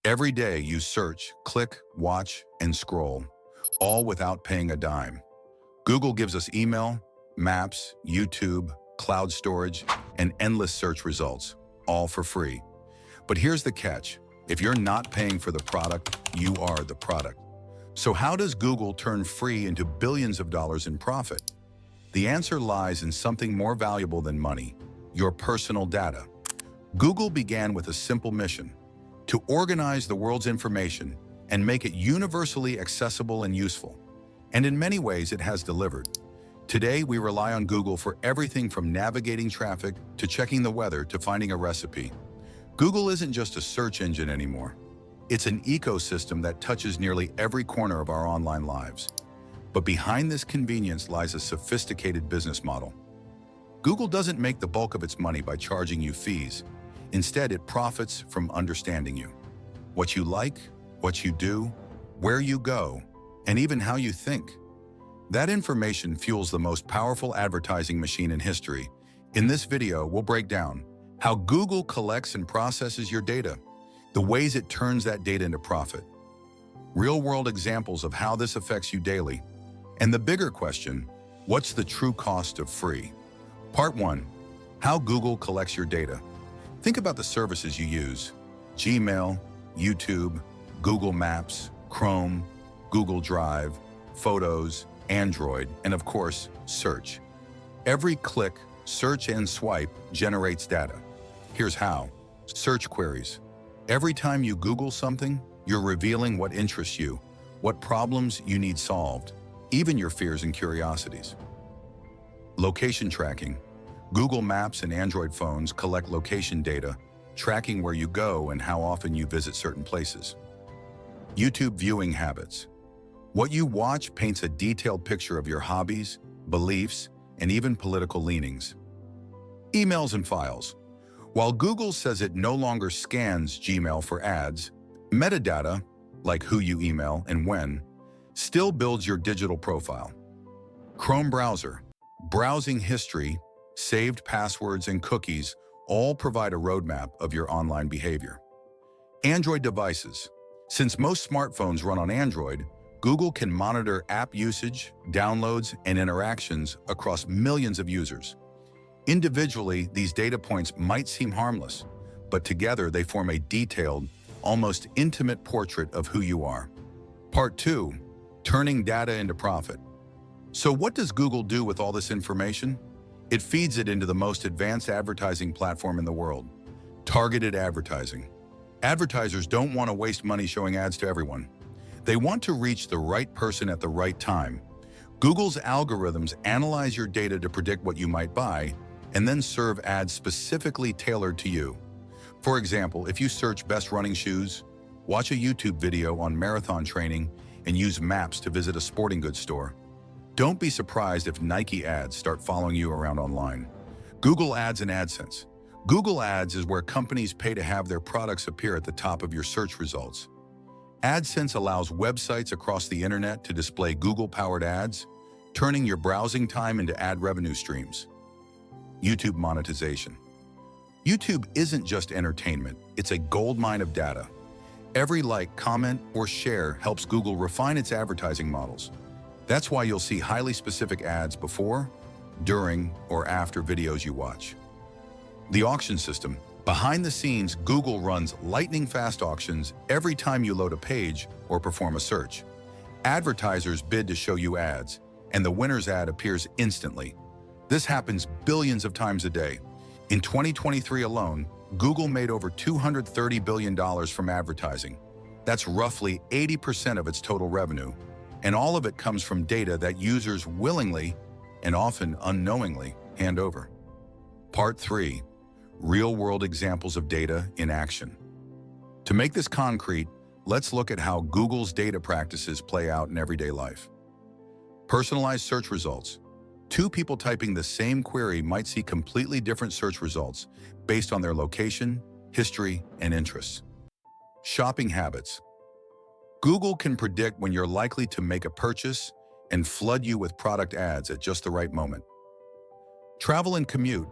Every day you search, click, watch, and scroll, all without paying a dime. Google gives us email, maps, YouTube, cloud storage, and endless search results, all for free. But here's the catch. If you're not paying for the product, you are the product. So how does Google turn free into billions of dollars in profit? The answer lies in something more valuable than money, your personal data. Google began with a simple mission: to organize the world's information and make it universally accessible and useful. And in many ways, it has delivered. Today, we rely on Google for everything from navigating traffic to checking the weather to finding a recipe. Google isn't just a search engine anymore. It's an ecosystem that touches nearly every corner of our online lives. But behind this convenience lies a sophisticated business model. Google doesn't make the bulk of its money by charging you fees. Instead, it profits from understanding you. What you like, what you do, where you go, and even how you think. That information fuels the most powerful advertising machine in history. In this video, we'll break down how Google collects and processes your data, the ways it turns that data into profit, real-world examples of how this affects you daily, and the bigger question, what's the true cost of free? Part 1. How Google collects your data. Think about the services you use: Gmail, YouTube, Google Maps, Chrome, Google Drive, Photos, Android, and of course, search. Every click, search, and swipe generates data. Here's how. Search queries. Every time you Google something, you're revealing what interests you, what problems you need solved, even your fears and curiosities. Location tracking. Google Maps and Android phones collect location data, tracking where you go and how often you visit certain places. YouTube viewing habits. What you watch paints a detailed picture of your hobbies, beliefs, and even political leanings. Emails and files. While Google says it no longer scans Gmail for ads, metadata, like who you email and when, still builds your digital profile. Chrome browser. Browsing history, saved passwords, and cookies all provide a roadmap of your online behavior. Android devices. Since most smartphones run on Android, Google can monitor app usage, downloads, and interactions across millions of users. Individually, these data points might seem harmless, but together they form a detailed, almost intimate portrait of who you are. Part 2. Turning data into profit. So what does Google do with all this information? It feeds it into the most advanced advertising platform in the world: targeted advertising. Advertisers don't want to waste money showing ads to everyone. They want to reach the right person at the right time. Google's algorithms analyze your data to predict what you might buy, and then serve ads specifically tailored to you. For example, if you search best running shoes, watch a YouTube video on marathon training, and use Maps to visit a sporting goods store, don't be surprised if Nike ads start following you around online. Google Ads and AdSense. Google Ads is where companies pay to have their products appear at the top of your search results. AdSense allows websites across the internet to display Google-powered ads, turning your browsing time into ad revenue streams. YouTube monetization. YouTube isn't just entertainment, it's a goldmine of data. Every like, comment, or share helps Google refine its advertising models. That's why you'll see highly specific ads before, during, or after videos you watch. The auction system. Behind the scenes, Google runs lightning-fast auctions every time you load a page or perform a search. Advertisers bid to show you ads, and the winner's ad appears instantly. This happens billions of times a day. In 2023 alone, Google made over $230 billion from advertising. That's roughly 80% of its total revenue, and all of it comes from data that users willingly, and often unknowingly, hand over. Part 3. Real-world examples of data in action. To make this concrete, let's look at how Google's data practices play out in everyday life. Personalized search results. Two people typing the same query might see completely different search results based on their location, history, and interests. Shopping habits. Google can predict when you're likely to make a purchase and flood you with product ads at just the right moment. Travel and commute.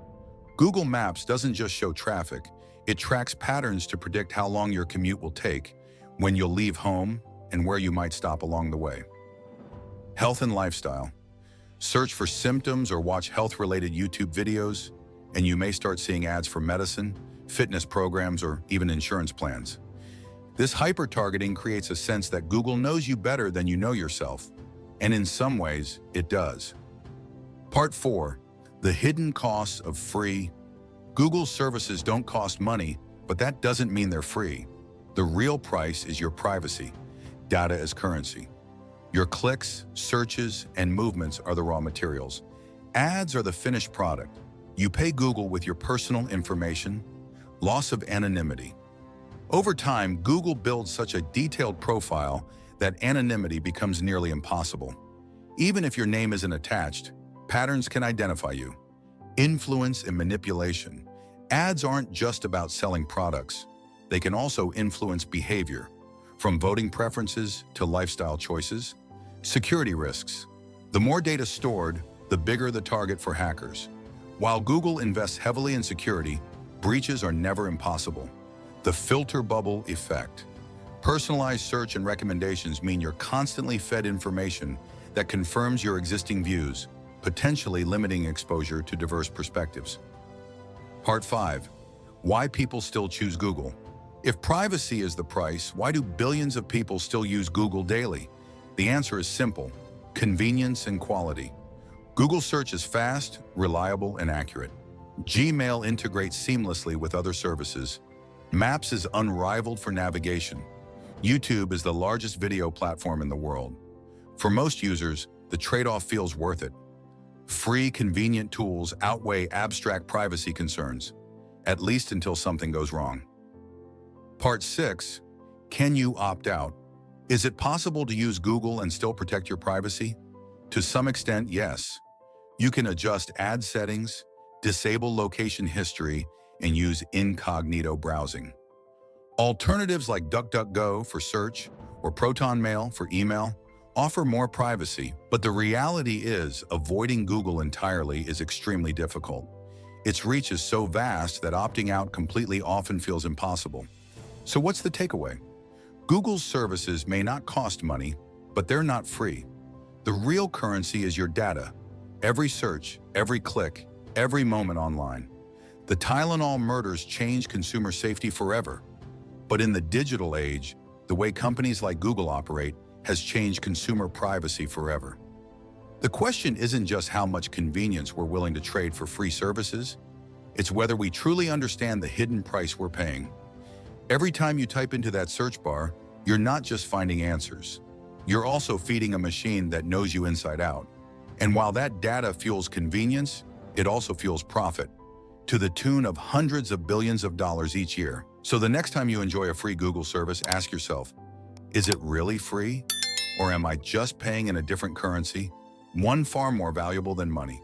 Google Maps doesn't just show traffic, It tracks patterns to predict how long your commute will take, when you'll leave home, and where you might stop along the way. Health and lifestyle. Search for symptoms or watch health-related YouTube videos, and you may start seeing ads for medicine, fitness programs, or even insurance plans. This hyper-targeting creates a sense that Google knows you better than you know yourself, and in some ways, it does. Part 4. The hidden costs of free. Google's services don't cost money, but that doesn't mean they're free. The real price is your privacy, data as currency. Your clicks, searches, and movements are the raw materials. Ads are the finished product. You pay Google with your personal information, loss of anonymity. Over time, Google builds such a detailed profile that anonymity becomes nearly impossible. Even if your name isn't attached, patterns can identify you. Influence and manipulation. Ads aren't just about selling products. They can also influence behavior, from voting preferences to lifestyle choices. Security risks. The more data stored, the bigger the target for hackers. While Google invests heavily in security, breaches are never impossible. The filter bubble effect. Personalized search and recommendations mean you're constantly fed information that confirms your existing views, potentially limiting exposure to diverse perspectives. Part 5. Why people still choose Google. If privacy is the price, why do billions of people still use Google daily? The answer is simple: convenience and quality. Google search is fast, reliable, and accurate. Gmail integrates seamlessly with other services. Maps is unrivaled for navigation. YouTube is the largest video platform in the world. For most users, the trade-off feels worth it. Free, convenient tools outweigh abstract privacy concerns, at least until something goes wrong. Part 6. Can you opt out? Is it possible to use Google and still protect your privacy? To some extent, yes. You can adjust ad settings, disable location history, and use incognito browsing. Alternatives like DuckDuckGo for search or ProtonMail for email offer more privacy, but the reality is avoiding Google entirely is extremely difficult. Its reach is so vast that opting out completely often feels impossible. So what's the takeaway? Google's services may not cost money, but they're not free. The real currency is your data. Every search, every click, every moment online. The Tylenol murders changed consumer safety forever. But in the digital age, the way companies like Google operate has changed consumer privacy forever. The question isn't just how much convenience we're willing to trade for free services. It's whether we truly understand the hidden price we're paying. Every time you type into that search bar, you're not just finding answers. You're also feeding a machine that knows you inside out. And while that data fuels convenience, it also fuels profit, to the tune of hundreds of billions of dollars each year. So the next time you enjoy a free Google service, ask yourself, is it really free? Or am I just paying in a different currency, one far more valuable than money?